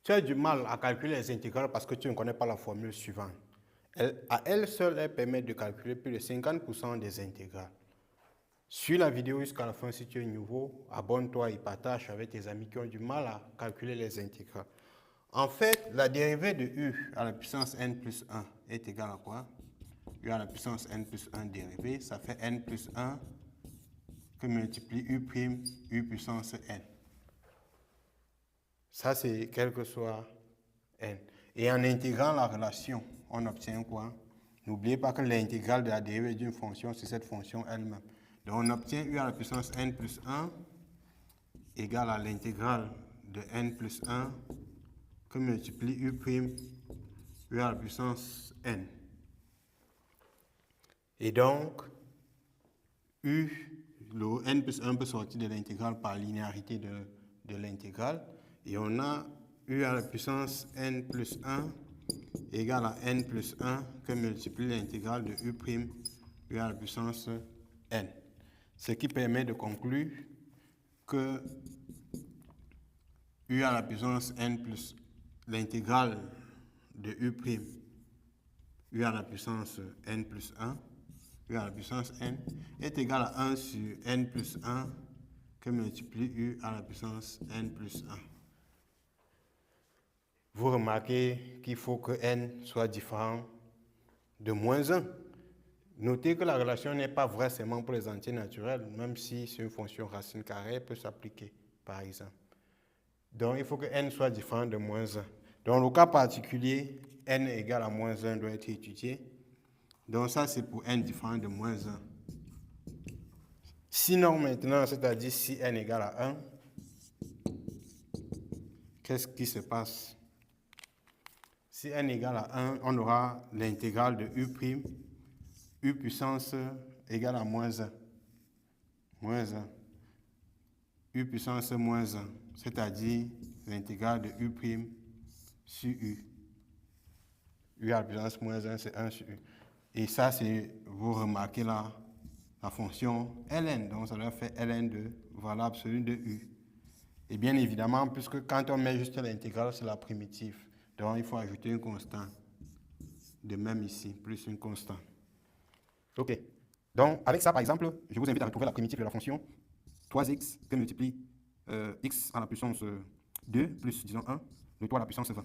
Tu as du mal à calculer les intégrales parce que tu ne connais pas la formule suivante. À elle seule, elle permet de calculer plus de 50% des intégrales. Suis la vidéo jusqu'à la fin si tu es nouveau. Abonne-toi et partage avec tes amis qui ont du mal à calculer les intégrales. En fait, la dérivée de u à la puissance n plus 1 est égale à quoi? U à la puissance n plus 1 dérivée, ça fait n plus 1 que multiplie u prime u puissance n. Ça, c'est quel que soit n. Et en intégrant la relation, on obtient quoi? N'oubliez pas que l'intégrale de la dérivée d'une fonction, c'est cette fonction elle-même. Donc, on obtient u à la puissance n plus 1 égale à l'intégrale de n plus 1 que multiplie u prime u à la puissance n. Et donc, le n plus 1 peut sortir de l'intégrale par linéarité de l'intégrale. Et on a u à la puissance n plus 1 égale à n plus 1 que multiplie l'intégrale de u prime u à la puissance n. Ce qui permet de conclure que u à la puissance n plus l'intégrale de u prime u à la puissance n plus 1 u à la puissance n est égal à 1 sur n plus 1 que multiplie u à la puissance n plus 1. Vous remarquez qu'il faut que n soit différent de moins 1. Notez que la relation n'est pas vraie seulement pour les entiers naturels, même si c'est une fonction racine carrée, elle peut s'appliquer, par exemple. Donc, il faut que n soit différent de moins 1. Dans le cas particulier, n égale à moins 1 doit être étudié. Donc, ça, c'est pour n différent de moins 1. Sinon, maintenant, c'est-à-dire si n égale à 1, qu'est-ce qui se passe? Si n égale à 1, on aura l'intégrale de u prime, u puissance égale à moins 1. Moins 1. U puissance moins 1, c'est-à-dire l'intégrale de u prime sur u. U à la puissance moins 1, c'est 1 sur u. Et ça, c'est, vous remarquez là, la fonction ln. Donc, ça doit faire ln de valeur absolue de u. Et bien évidemment, puisque quand on met juste l'intégrale, c'est la primitive. Donc, il faut ajouter une constante. De même ici, plus une constante. OK. Donc, avec ça, par exemple, je vous invite à retrouver la primitive de la fonction 3x que multiplie x à la puissance 2 plus, disons, 1, le 3 à la puissance 20.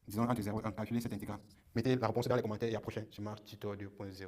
Disons entre 0 et 1, calculez cette intégrale. Mettez la réponse dans les commentaires et à la prochaine sur Marc Tutor 2.0.